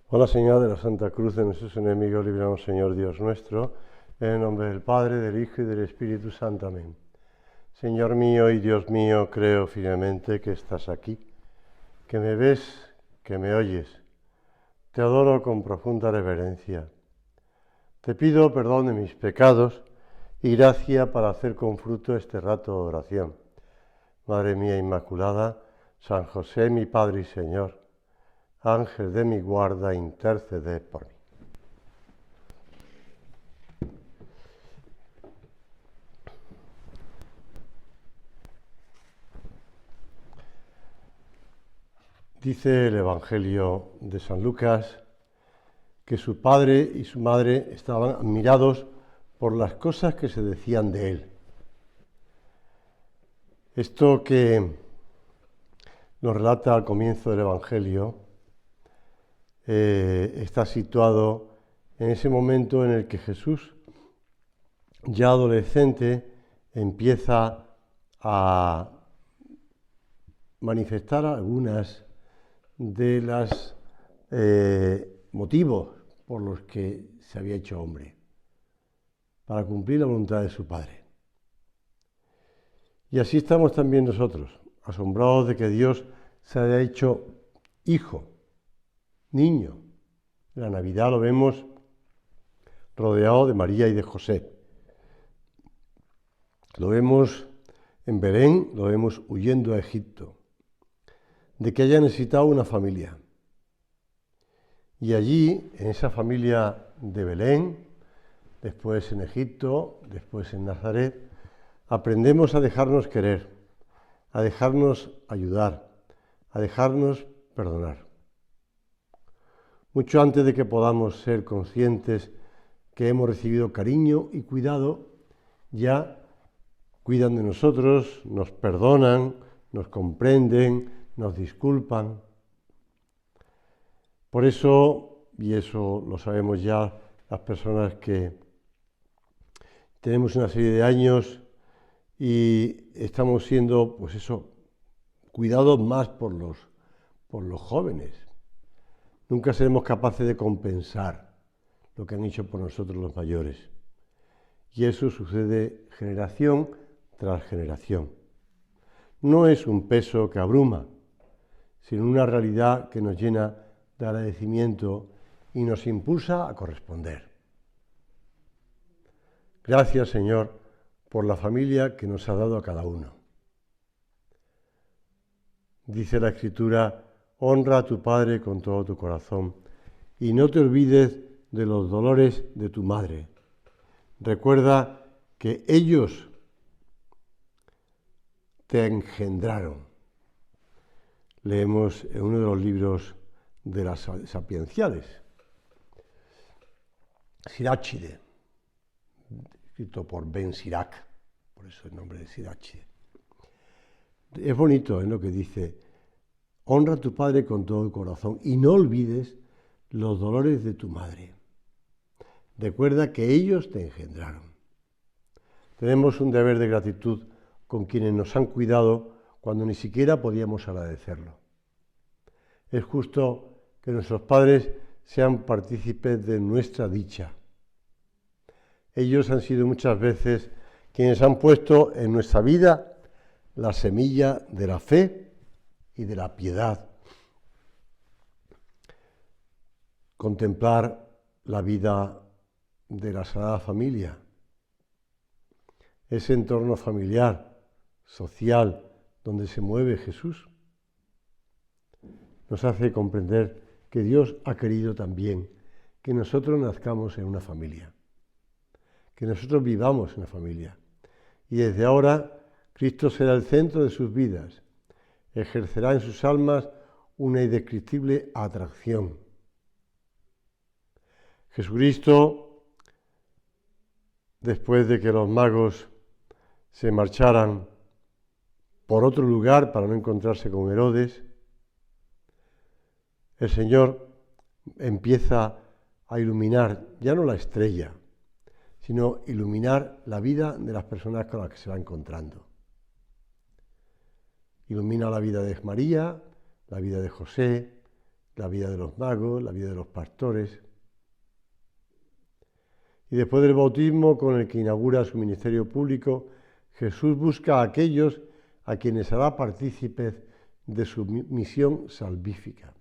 Hola Señor de la Santa Cruz de nuestros enemigos, líbranos Señor Dios nuestro, en el nombre del Padre, del Hijo y del Espíritu Santo. Amén. Señor mío y Dios mío, creo firmemente que estás aquí, que me ves, que me oyes. Te adoro con profunda reverencia. Te pido perdón de mis pecados y gracia para hacer con fruto este rato de oración. Madre mía Inmaculada, San José, mi Padre y Señor, Ángel de mi guarda, intercede por mí. Dice el Evangelio de San Lucas que su padre y su madre estaban admirados por las cosas que se decían de él. Esto que nos relata al comienzo del Evangelio está situado en ese momento en el que Jesús, ya adolescente, empieza a manifestar algunas de los motivos por los que se había hecho hombre, para cumplir la voluntad de su Padre. Y así estamos también nosotros, asombrados de que Dios se haya hecho hijo, niño. En la Navidad lo vemos rodeado de María y de José. Lo vemos en Belén, lo vemos huyendo a Egipto, de que haya necesitado una familia. Y allí, en esa familia de Belén, después en Egipto, después en Nazaret, aprendemos a dejarnos querer, a dejarnos ayudar, a dejarnos perdonar. Mucho antes de que podamos ser conscientes que hemos recibido cariño y cuidado, ya cuidan de nosotros, nos perdonan, nos comprenden, nos disculpan. Por eso, y eso lo sabemos ya las personas que tenemos una serie de años y estamos siendo, pues eso, cuidados más por los jóvenes. Nunca seremos capaces de compensar lo que han hecho por nosotros los mayores. Y eso sucede generación tras generación. No es un peso que abruma, sino una realidad que nos llena de agradecimiento y nos impulsa a corresponder. Gracias, Señor, por la familia que nos ha dado a cada uno. Dice la Escritura: honra a tu padre con todo tu corazón y no te olvides de los dolores de tu madre. Recuerda que ellos te engendraron. Leemos en uno de los libros de las sapienciales, Sirácide, escrito por Ben Sirac, por eso el nombre de Sirácide. Es bonito lo que dice: honra a tu padre con todo el corazón y no olvides los dolores de tu madre. Recuerda que ellos te engendraron. Tenemos un deber de gratitud con quienes nos han cuidado cuando ni siquiera podíamos agradecerlo. Es justo que nuestros padres sean partícipes de nuestra dicha. Ellos han sido muchas veces quienes han puesto en nuestra vida la semilla de la fe y de la piedad. Contemplar la vida de la Sagrada Familia, ese entorno familiar, social, donde se mueve Jesús, nos hace comprender que Dios ha querido también que nosotros nazcamos en una familia, que nosotros vivamos en una familia. Y desde ahora Cristo será el centro de sus vidas, ejercerá en sus almas una indescriptible atracción. Jesucristo, después de que los magos se marcharan por otro lugar para no encontrarse con Herodes, el Señor empieza a iluminar ya no la estrella, sino iluminar la vida de las personas con las que se va encontrando. Ilumina la vida de María, la vida de José, la vida de los magos, la vida de los pastores. Y después del bautismo con el que inaugura su ministerio público, Jesús busca a aquellos a quienes hará partícipes de su misión salvífica.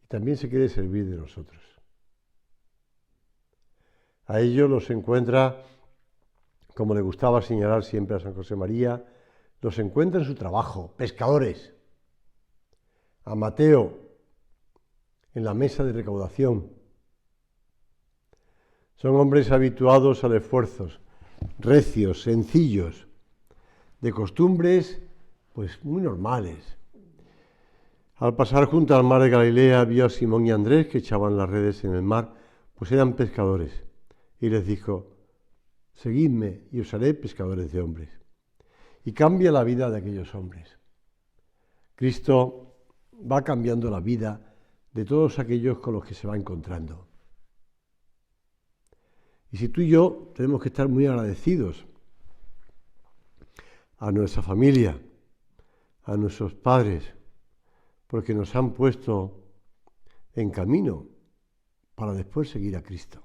Y también se quiere servir de nosotros. A ellos los encuentra, como le gustaba señalar siempre a San José María, los encuentra en su trabajo, pescadores. A Mateo, en la mesa de recaudación. Son hombres habituados al esfuerzo, recios, sencillos, de costumbres pues muy normales. Al pasar junto al mar de Galilea vio a Simón y Andrés que echaban las redes en el mar, pues eran pescadores, y les dijo: seguidme y os haré pescadores de hombres. Y cambia la vida de aquellos hombres. Cristo va cambiando la vida de todos aquellos con los que se va encontrando. Y si tú y yo tenemos que estar muy agradecidos a nuestra familia, a nuestros padres, porque nos han puesto en camino para después seguir a Cristo.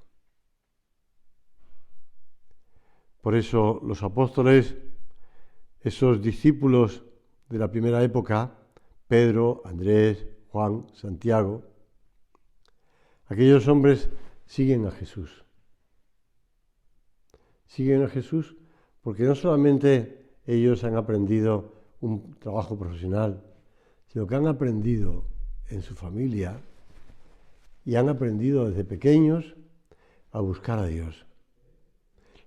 Por eso los apóstoles, esos discípulos de la primera época, Pedro, Andrés, Juan, Santiago, aquellos hombres siguen a Jesús. Siguen a Jesús porque no solamente ellos han aprendido un trabajo profesional, sino que han aprendido en su familia y han aprendido desde pequeños a buscar a Dios.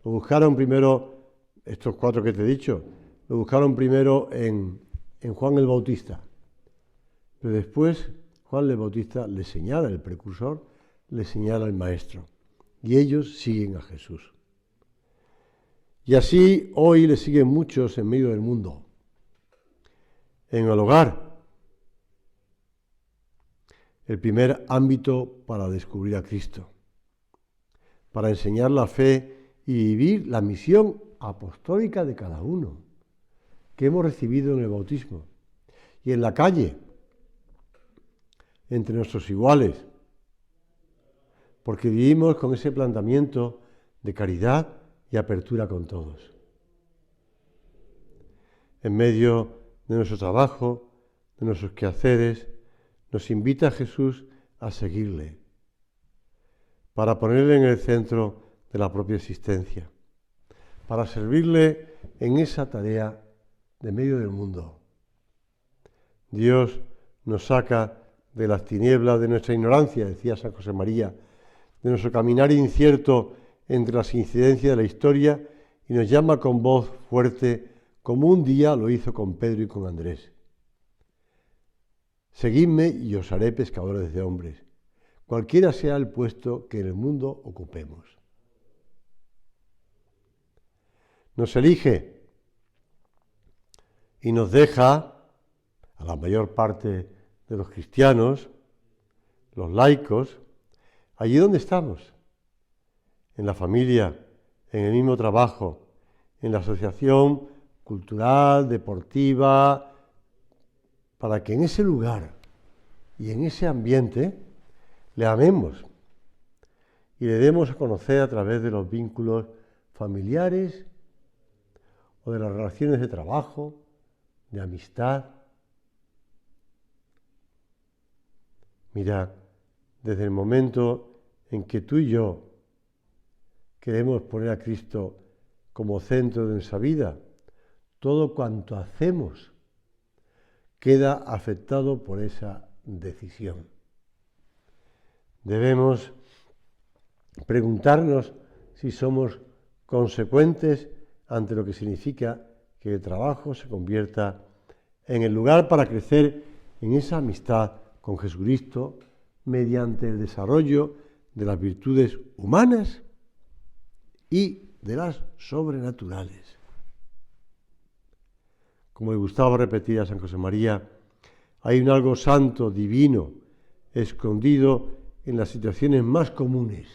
Lo buscaron primero, estos 4 que te he dicho, lo buscaron primero en Juan el Bautista, pero después Juan el Bautista le señala, el precursor, le señala el Maestro, y ellos siguen a Jesús. Y así hoy le siguen muchos en medio del mundo. En el hogar, el primer ámbito para descubrir a Cristo, para enseñar la fe y vivir la misión apostólica de cada uno, que hemos recibido en el bautismo. Y en la calle, entre nuestros iguales, porque vivimos con ese planteamiento de caridad y apertura con todos. En medio de nuestro trabajo, de nuestros quehaceres, nos invita Jesús a seguirle, para ponerle en el centro de la propia existencia, para servirle en esa tarea de medio del mundo. Dios nos saca de las tinieblas de nuestra ignorancia, decía San José María, de nuestro caminar incierto entre las incidencias de la historia, y nos llama con voz fuerte, como un día lo hizo con Pedro y con Andrés. Seguidme y os haré pescadores de hombres, cualquiera sea el puesto que en el mundo ocupemos. Nos elige y nos deja, a la mayor parte de los cristianos, los laicos, allí donde estamos, en la familia, en el mismo trabajo, en la asociación cultural, deportiva, para que en ese lugar y en ese ambiente le amemos y le demos a conocer a través de los vínculos familiares o de las relaciones de trabajo, de amistad. Mira, desde el momento en que tú y yo queremos poner a Cristo como centro de nuestra vida, todo cuanto hacemos queda afectado por esa decisión. Debemos preguntarnos si somos consecuentes ante lo que significa que el trabajo se convierta en el lugar para crecer en esa amistad con Jesucristo mediante el desarrollo de las virtudes humanas y de las sobrenaturales. Como le gustaba repetir a San José María, hay un algo santo, divino, escondido en las situaciones más comunes.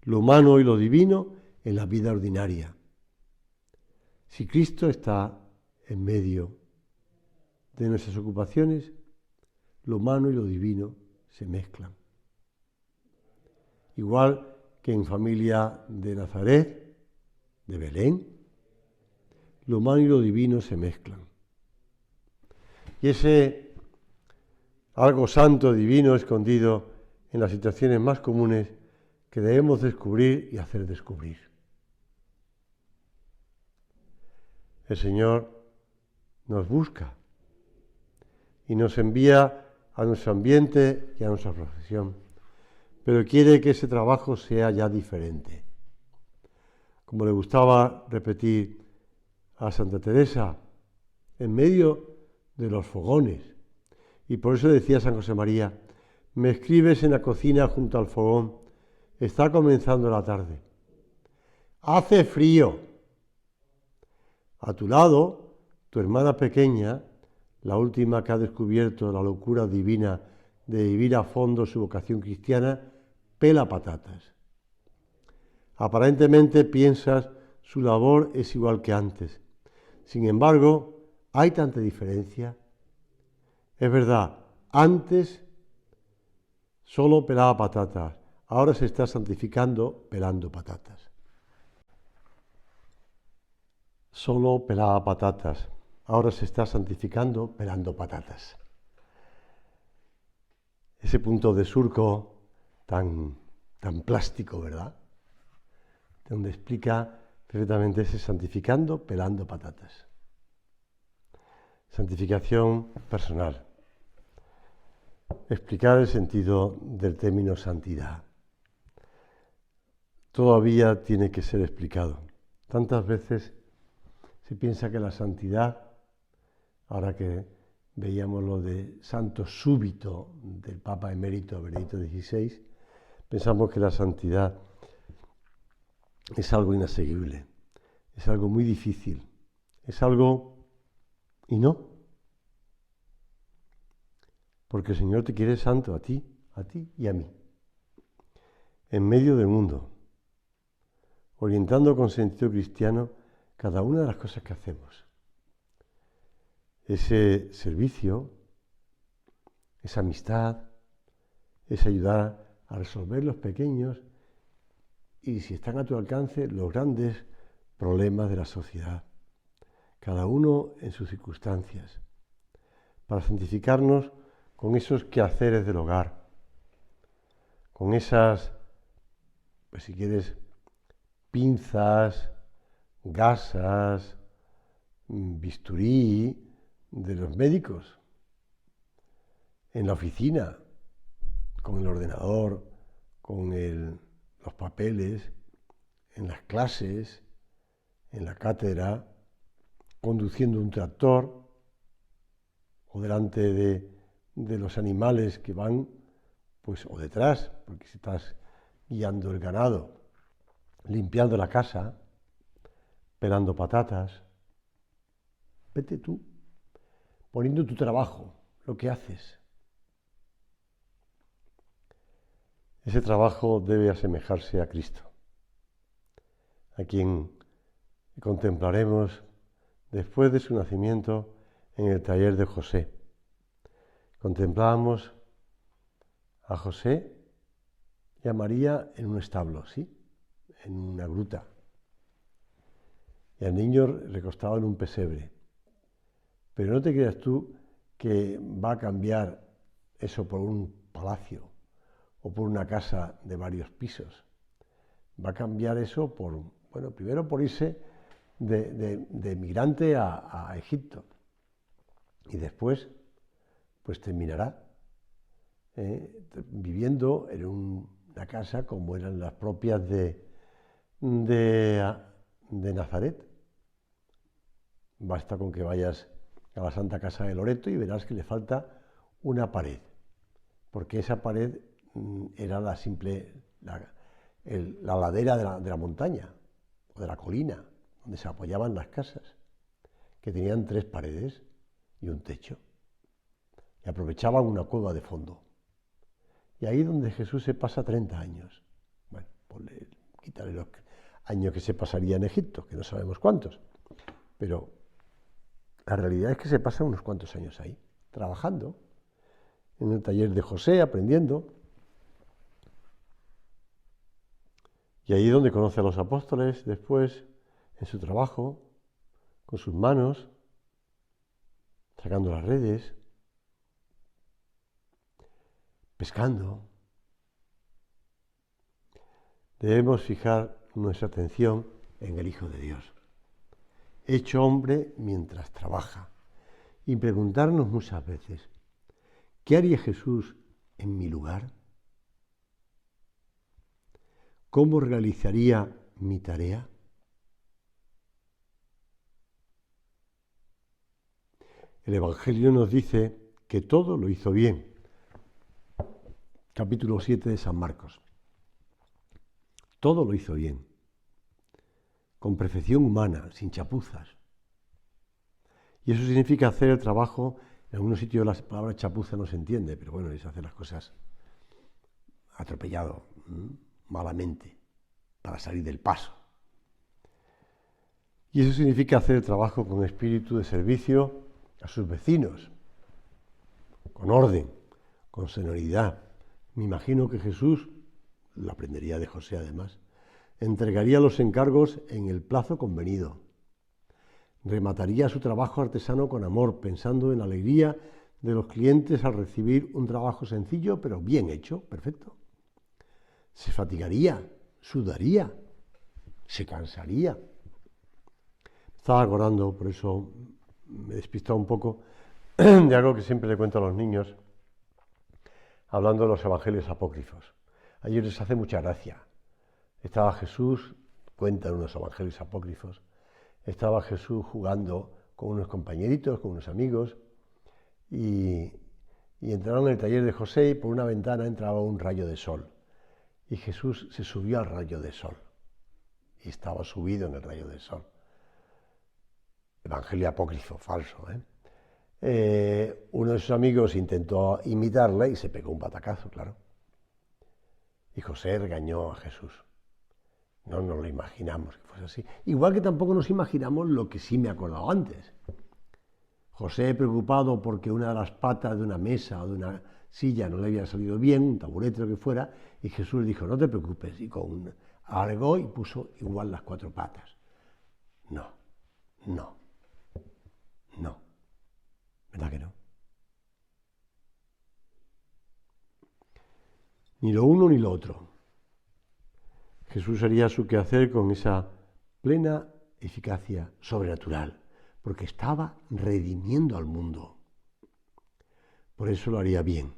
Lo humano y lo divino en la vida ordinaria. Si Cristo está en medio, de nuestras ocupaciones, lo humano y lo divino se mezclan. Igual que en familia de Nazaret, de Belén, lo humano y lo divino se mezclan. Y ese algo santo, divino, escondido en las situaciones más comunes que debemos descubrir y hacer descubrir. El Señor nos busca y nos envía a nuestro ambiente y a nuestra profesión, pero quiere que ese trabajo sea ya diferente. Como le gustaba repetir a Santa Teresa, en medio de los fogones, y por eso decía San José María, me escribes en la cocina junto al fogón, está comenzando la tarde, hace frío, a tu lado, tu hermana pequeña, la última que ha descubierto la locura divina de vivir a fondo su vocación cristiana, pela patatas. Aparentemente piensas su labor es igual que antes. Sin embargo, ¿hay tanta diferencia? Es verdad, antes solo pelaba patatas, ahora se está santificando pelando patatas. Solo pelaba patatas, ahora se está santificando pelando patatas. Ese punto de surco tan plástico, ¿verdad? Donde explica perfectamente ese santificando pelando patatas. Santificación personal. Explicar el sentido del término santidad. Todavía tiene que ser explicado. Tantas veces se piensa que la santidad, ahora que veíamos lo de santo súbito del Papa emérito Benedicto XVI, pensamos que la santidad es algo inasequible, es algo muy difícil, es algo... y no. Porque el Señor te quiere santo a ti y a mí. En medio del mundo, orientando con sentido cristiano cada una de las cosas que hacemos. Ese servicio, esa amistad, es ayudar a resolver los pequeños y, si están a tu alcance, los grandes problemas de la sociedad, cada uno en sus circunstancias, para santificarnos con esos quehaceres del hogar, con esas, pues si quieres, pinzas, gasas, bisturí de los médicos, en la oficina, con el ordenador, con los papeles, en las clases, en la cátedra, conduciendo un tractor o delante de los animales que van, pues, o detrás, porque si estás guiando el ganado, limpiando la casa, pelando patatas, vete tú, poniendo tu trabajo, lo que haces. Ese trabajo debe asemejarse a Cristo, a quien contemplaremos después de su nacimiento en el taller de José. Contemplábamos a José y a María en un establo, ¿sí? En una gruta. Y al niño recostado en un pesebre. Pero no te creas tú que va a cambiar eso por un palacio o por una casa de varios pisos. Va a cambiar eso por, bueno, primero por irse de migrante a Egipto. Y después, pues terminará viviendo en una casa como eran las propias de Nazaret. Basta con que vayas a la Santa Casa de Loreto y verás que le falta una pared, porque esa pared era la ladera de la montaña o de la colina, donde se apoyaban las casas, que tenían 3 paredes y un techo, y aprovechaban una cueva de fondo. Y ahí donde Jesús se pasa 30 años. Bueno, quitarle los años que se pasaría en Egipto, que no sabemos cuántos, pero La realidad es que se pasa unos cuantos años ahí, trabajando, en el taller de José, aprendiendo. Y ahí es donde conoce a los apóstoles, después, en su trabajo, con sus manos, sacando las redes, pescando. Debemos fijar nuestra atención en el Hijo de Dios, hecho hombre mientras trabaja, y preguntarnos muchas veces, ¿qué haría Jesús en mi lugar? ¿Cómo realizaría mi tarea? El Evangelio nos dice que todo lo hizo bien. Capítulo 7 de San Marcos. Todo lo hizo bien, con perfección humana, sin chapuzas. Y eso significa hacer el trabajo, en algunos sitios la palabra chapuza no se entiende, pero bueno, es hacer las cosas atropellado, malamente, para salir del paso. Y eso significa hacer el trabajo con espíritu de servicio a sus vecinos, con orden, con sonoridad. Me imagino que Jesús, lo aprendería de José además, entregaría los encargos en el plazo convenido. Remataría su trabajo artesano con amor, pensando en la alegría de los clientes al recibir un trabajo sencillo, pero bien hecho, perfecto. Se fatigaría, sudaría, se cansaría. Estaba acordando, por eso me he despistado un poco, de algo que siempre le cuento a los niños, hablando de los evangelios apócrifos. A ellos les hace mucha gracia. Estaba Jesús, cuentan unos evangelios apócrifos, estaba Jesús jugando con unos compañeritos, con unos amigos, y entraron en el taller de José y por una ventana entraba un rayo de sol. Y Jesús se subió al rayo de sol, y estaba subido en el rayo del sol. Evangelio apócrifo, falso. Uno de sus amigos intentó imitarle y se pegó un batacazo, claro. Y José regañó a Jesús. No nos lo imaginamos que fuese así. Igual que tampoco nos imaginamos lo que sí me he acordado antes. José preocupado porque una de las patas de una mesa o de una silla no le había salido bien, un taburete o lo que fuera, y Jesús dijo, no te preocupes, y alargó y puso igual las 4 patas. No. ¿Verdad que no? Ni lo uno ni lo otro. Jesús haría su quehacer con esa plena eficacia sobrenatural, porque estaba redimiendo al mundo. Por eso lo haría bien.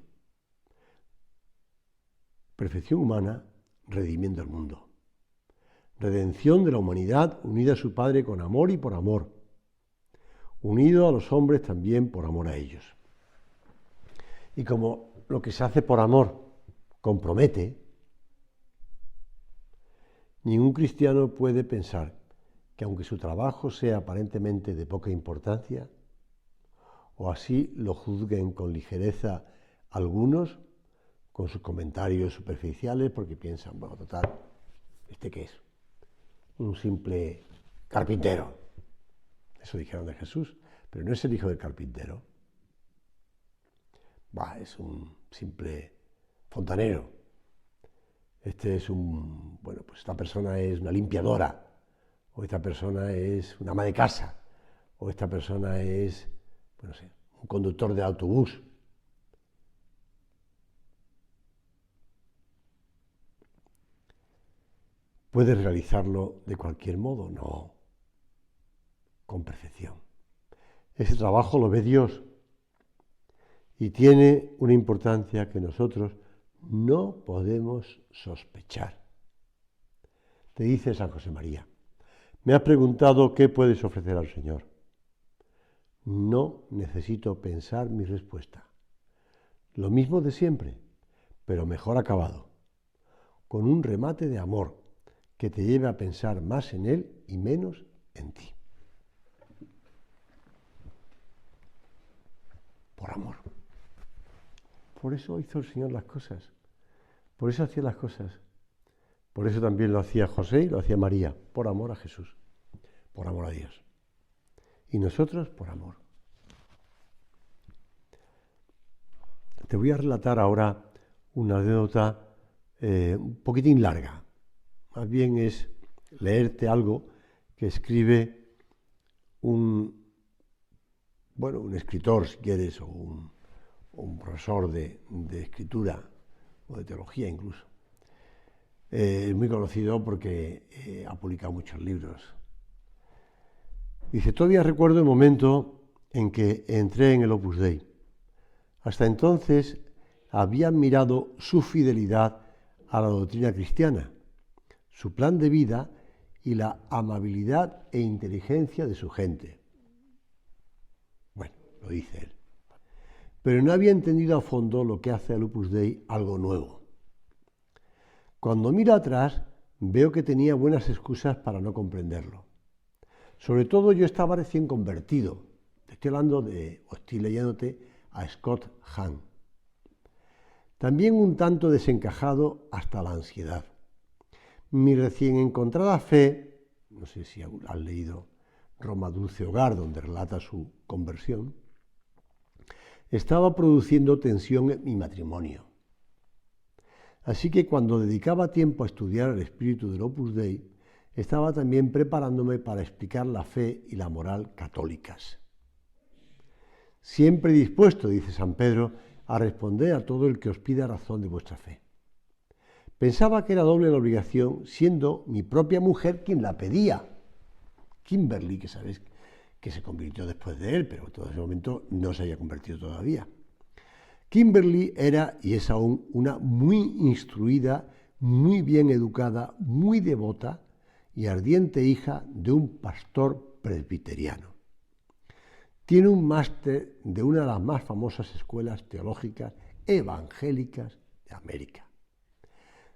Perfección humana, redimiendo al mundo. Redención de la humanidad unida a su Padre con amor y por amor. Unido a los hombres también por amor a ellos. Y como lo que se hace por amor compromete, ningún cristiano puede pensar que aunque su trabajo sea aparentemente de poca importancia, o así lo juzguen con ligereza algunos, con sus comentarios superficiales, porque piensan, bueno, total, ¿este qué es? Un simple carpintero. Eso dijeron de Jesús, pero no es el hijo del carpintero. Es un simple fontanero. Este es pues esta persona es una limpiadora, o esta persona es una ama de casa, o esta persona es, no sé, un conductor de autobús. ¿Puedes realizarlo de cualquier modo? No, con perfección. Ese trabajo lo ve Dios y tiene una importancia que nosotros no podemos sospechar. Te dice San José María, me has preguntado qué puedes ofrecer al Señor. No necesito pensar mi respuesta. Lo mismo de siempre, pero mejor acabado, con un remate de amor que te lleve a pensar más en Él y menos en ti. Por amor. Por eso hizo el Señor las cosas. Por eso hacía las cosas. Por eso también lo hacía José y lo hacía María, por amor a Jesús, por amor a Dios. y nosotros por amor. Te voy a relatar ahora una anécdota un poquitín larga. Más bien es leerte algo que escribe un escritor, si quieres, o un profesor de escritura o de teología incluso. Es muy conocido porque ha publicado muchos libros. Dice, todavía recuerdo el momento en que entré en el Opus Dei. Hasta entonces había admirado su fidelidad a la doctrina cristiana, su plan de vida y la amabilidad e inteligencia de su gente. Bueno, lo dice él. Pero no había entendido a fondo lo que hace al Opus Dei algo nuevo. Cuando miro atrás, veo que tenía buenas excusas para no comprenderlo. Sobre todo yo estaba recién convertido. Estoy leyéndote a Scott Hahn. También un tanto desencajado hasta la ansiedad. Mi recién encontrada fe, no sé si has leído Roma Dulce Hogar, donde relata su conversión, estaba produciendo tensión en mi matrimonio. Así que cuando dedicaba tiempo a estudiar el espíritu del Opus Dei, estaba también preparándome para explicar la fe y la moral católicas. Siempre dispuesto, dice San Pedro, a responder a todo el que os pida razón de vuestra fe. Pensaba que era doble la obligación, siendo mi propia mujer quien la pedía. Kimberly, que sabéis que se convirtió después de él, pero en todo ese momento no se había convertido todavía. Kimberly era y es aún una muy instruida, muy bien educada, muy devota y ardiente hija de un pastor presbiteriano. Tiene un máster de una de las más famosas escuelas teológicas evangélicas de América.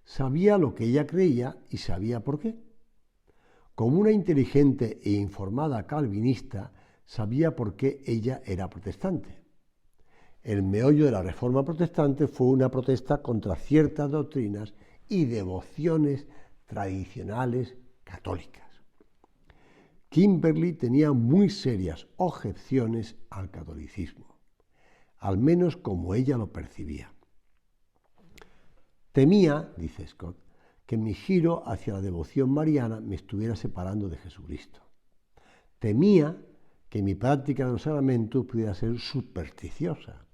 Sabía lo que ella creía y sabía por qué. Como una inteligente e informada calvinista, sabía por qué ella era protestante. El meollo de la Reforma protestante fue una protesta contra ciertas doctrinas y devociones tradicionales católicas. Kimberly tenía muy serias objeciones al catolicismo, al menos como ella lo percibía. Temía, dice Scott, que mi giro hacia la devoción mariana me estuviera separando de Jesucristo. Temía que mi práctica de los sacramentos pudiera ser supersticiosa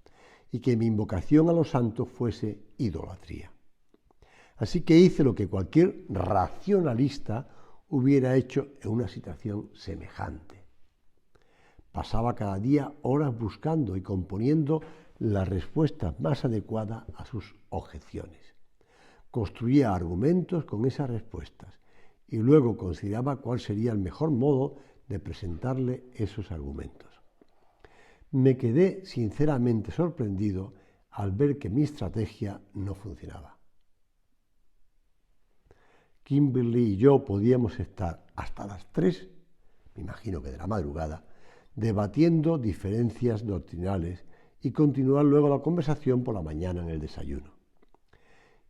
y que mi invocación a los santos fuese idolatría. Así que hice lo que cualquier racionalista hubiera hecho en una situación semejante. Pasaba cada día horas buscando y componiendo las respuestas más adecuadas a sus objeciones. Construía argumentos con esas respuestas y luego consideraba cuál sería el mejor modo de presentarle esos argumentos. Me quedé sinceramente sorprendido al ver que mi estrategia no funcionaba. Kimberly y yo podíamos estar hasta las 3, me imagino que de la madrugada, debatiendo diferencias doctrinales y continuar luego la conversación por la mañana en el desayuno.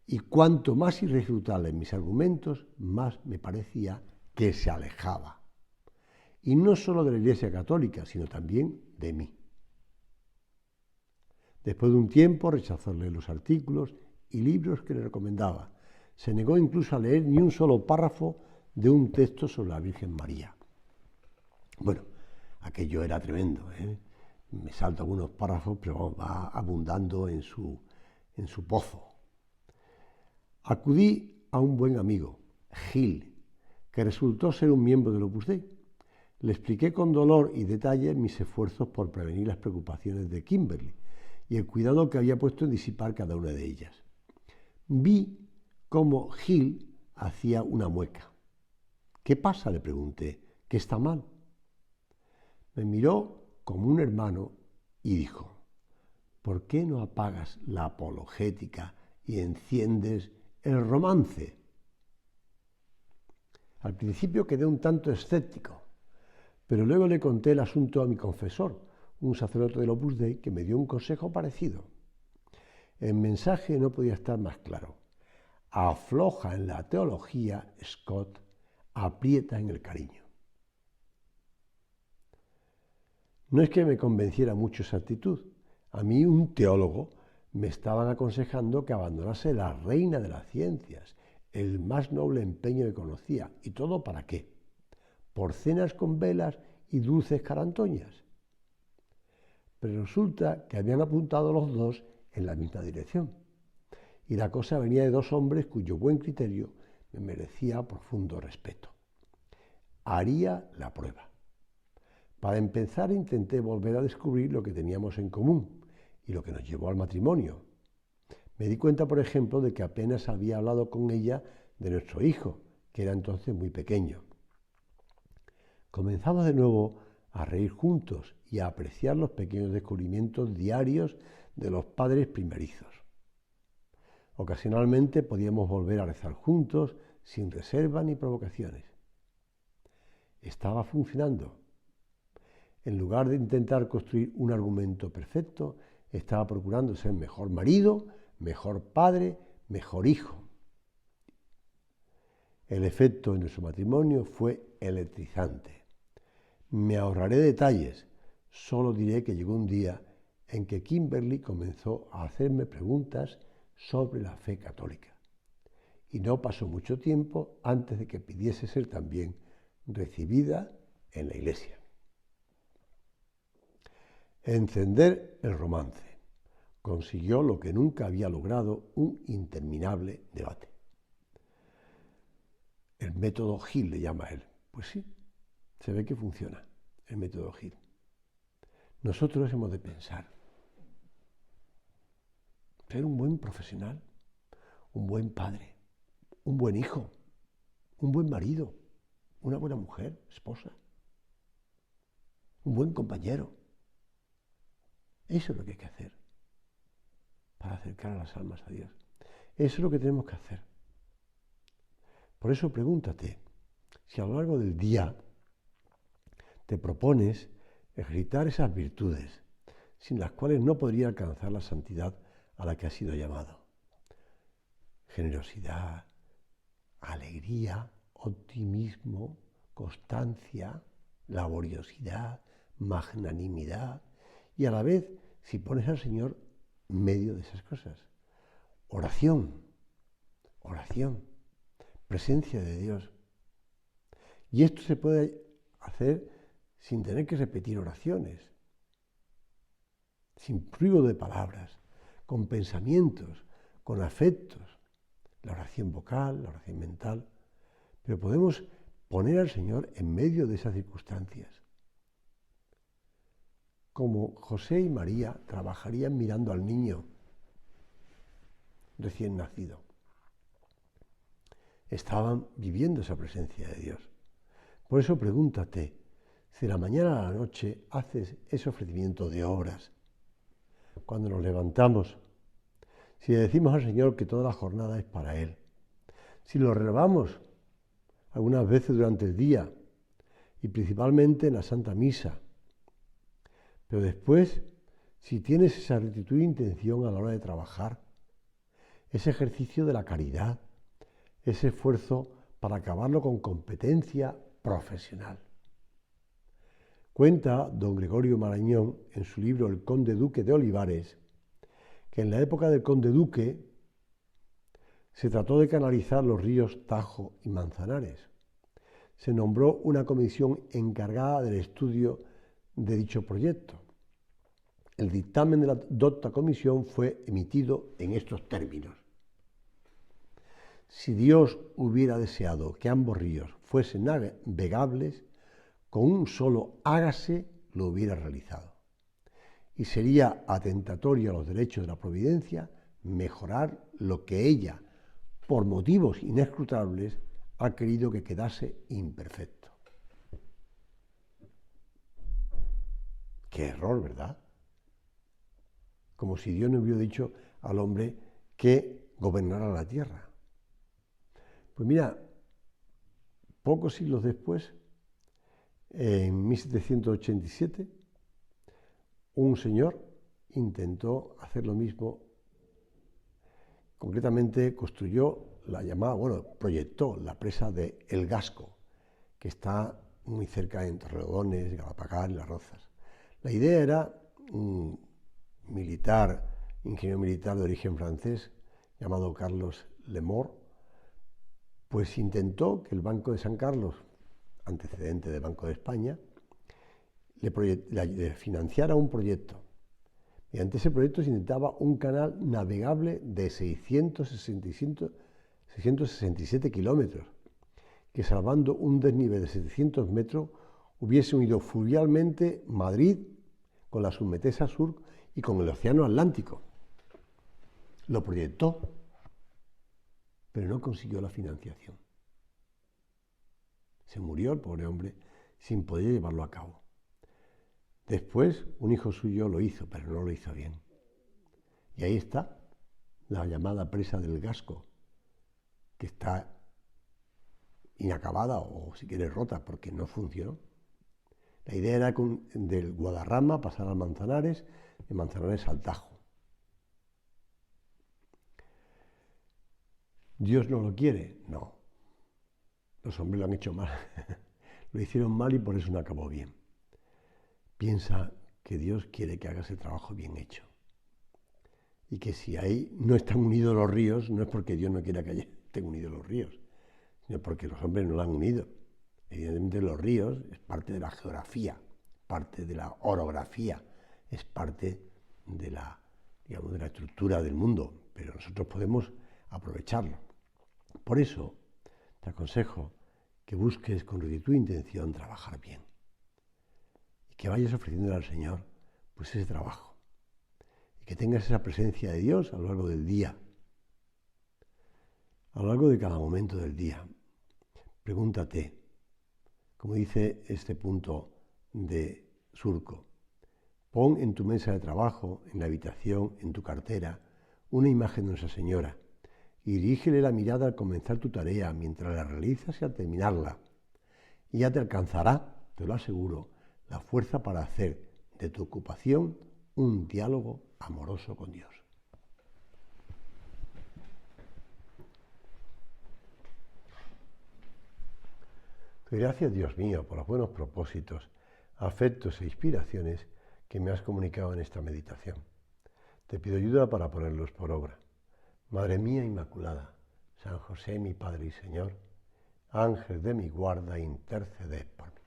Y cuanto más irrefutables mis argumentos, más me parecía que se alejaba. Y no solo de la Iglesia Católica, sino también de mí. Después de un tiempo rechazó leer los artículos y libros que le recomendaba. Se negó incluso a leer ni un solo párrafo de un texto sobre la Virgen María. Bueno, aquello era tremendo, ¿eh? Me salto algunos párrafos, pero va abundando en su pozo. Acudí a un buen amigo, Gil, que resultó ser un miembro del Opus Dei. Le expliqué con dolor y detalle mis esfuerzos por prevenir las preocupaciones de Kimberly y el cuidado que había puesto en disipar cada una de ellas. Vi cómo Gil hacía una mueca. ¿Qué pasa?, le pregunté. ¿Qué está mal? Me miró como un hermano y dijo, ¿por qué no apagas la apologética y enciendes el romance? Al principio quedé un tanto escéptico, pero luego le conté el asunto a mi confesor, un sacerdote del Opus Dei, que me dio un consejo parecido. El mensaje no podía estar más claro. Afloja en la teología, Scott, aprieta en el cariño. No es que me convenciera mucho esa actitud. A mí un teólogo me estaban aconsejando que abandonase la reina de las ciencias, el más noble empeño que conocía. ¿Y todo para qué? ¿Por cenas con velas y dulces carantoñas? Pero resulta que habían apuntado los dos en la misma dirección. Y la cosa venía de dos hombres cuyo buen criterio me merecía profundo respeto. Haría la prueba. Para empezar, intenté volver a descubrir lo que teníamos en común y lo que nos llevó al matrimonio. Me di cuenta, por ejemplo, de que apenas había hablado con ella de nuestro hijo, que era entonces muy pequeño. Comenzamos de nuevo a reír juntos y a apreciar los pequeños descubrimientos diarios de los padres primerizos. Ocasionalmente podíamos volver a rezar juntos sin reserva ni provocaciones. Estaba funcionando. En lugar de intentar construir un argumento perfecto, estaba procurando ser mejor marido, mejor padre, mejor hijo. El efecto en nuestro matrimonio fue electrizante. Me ahorraré detalles, solo diré que llegó un día en que Kimberly comenzó a hacerme preguntas sobre la fe católica. Y no pasó mucho tiempo antes de que pidiese ser también recibida en la iglesia. Encender el romance. Consiguió lo que nunca había logrado, un interminable debate. El método Hill le llama él. Pues sí, se ve que funciona el método Hill. Nosotros hemos de pensar, ser un buen profesional, un buen padre, un buen hijo, un buen marido, una buena mujer, esposa, un buen compañero. Eso es lo que hay que hacer para acercar a las almas a Dios. Eso es lo que tenemos que hacer. Por eso pregúntate, si a lo largo del día te propones ejercitar esas virtudes, sin las cuales no podría alcanzar la santidad a la que has sido llamado. Generosidad, alegría, optimismo, constancia, laboriosidad, magnanimidad, y a la vez, si pones al Señor en medio de esas cosas. Oración, presencia de Dios. Y esto se puede hacer sin tener que repetir oraciones, sin ruido de palabras, con pensamientos, con afectos, la oración vocal, la oración mental, pero podemos poner al Señor en medio de esas circunstancias. Como José y María trabajarían mirando al niño recién nacido. Estaban viviendo esa presencia de Dios. Por eso pregúntate, si de la mañana a la noche haces ese ofrecimiento de obras, cuando nos levantamos, si le decimos al Señor que toda la jornada es para Él, si lo renovamos algunas veces durante el día y principalmente en la Santa Misa, pero después, si tienes esa rectitud e intención a la hora de trabajar, ese ejercicio de la caridad, ese esfuerzo para acabarlo con competencia profesional. Cuenta don Gregorio Marañón en su libro El Conde Duque de Olivares que en la época del Conde Duque se trató de canalizar los ríos Tajo y Manzanares. Se nombró una comisión encargada del estudio de dicho proyecto. El dictamen de la docta comisión fue emitido en estos términos. Si Dios hubiera deseado que ambos ríos fuesen navegables, con un solo hágase lo hubiera realizado. Y sería atentatorio a los derechos de la providencia mejorar lo que ella, por motivos inescrutables, ha querido que quedase imperfecto. Qué error, ¿verdad? Como si Dios no hubiera dicho al hombre que gobernara la tierra. Pues mira, pocos siglos después, en 1787, un señor intentó hacer lo mismo. Concretamente construyó proyectó la presa de El Gasco, que está muy cerca en Torrelodones, Galapagar y Las Rozas. La idea era un militar, ingeniero militar de origen francés, llamado Carlos Lemort, pues intentó que el Banco de San Carlos, antecedente del Banco de España, le financiara un proyecto. Mediante ese proyecto se intentaba un canal navegable de 667 kilómetros, que salvando un desnivel de 700 metros hubiese unido fluvialmente Madrid con la Submetesa Sur y con el Océano Atlántico. Lo proyectó, pero no consiguió la financiación. Se murió el pobre hombre sin poder llevarlo a cabo. Después, un hijo suyo lo hizo, pero no lo hizo bien. Y ahí está la llamada presa del Gasco, que está inacabada o si quieres rota porque no funcionó. La idea era del Guadarrama pasar al Manzanares, de Manzanares al Tajo. ¿Dios no lo quiere? No. Los hombres lo han hecho mal. Lo hicieron mal y por eso no acabó bien. Piensa que Dios quiere que hagas el trabajo bien hecho. Y que si ahí no están unidos los ríos, no es porque Dios no quiera que estén unidos los ríos, sino porque los hombres no lo han unido. Evidentemente los ríos es parte de la geografía, parte de la orografía, es parte de la, digamos, de la estructura del mundo, pero nosotros podemos aprovecharlo. Por eso te aconsejo que busques con rectitud e intención trabajar bien y que vayas ofreciéndole al Señor pues ese trabajo y que tengas esa presencia de Dios a lo largo del día, a lo largo de cada momento del día. Pregúntate, como dice este punto de Surco, pon en tu mesa de trabajo, en la habitación, en tu cartera, una imagen de Nuestra Señora y dirígele la mirada al comenzar tu tarea, mientras la realizas y al terminarla. Y ya te alcanzará, te lo aseguro, la fuerza para hacer de tu ocupación un diálogo amoroso con Dios. Te doy gracias, Dios mío, por los buenos propósitos, afectos e inspiraciones que me has comunicado en esta meditación. Te pido ayuda para ponerlos por obra. Madre mía Inmaculada, San José, mi Padre y Señor, Ángel de mi guarda, interceded por mí.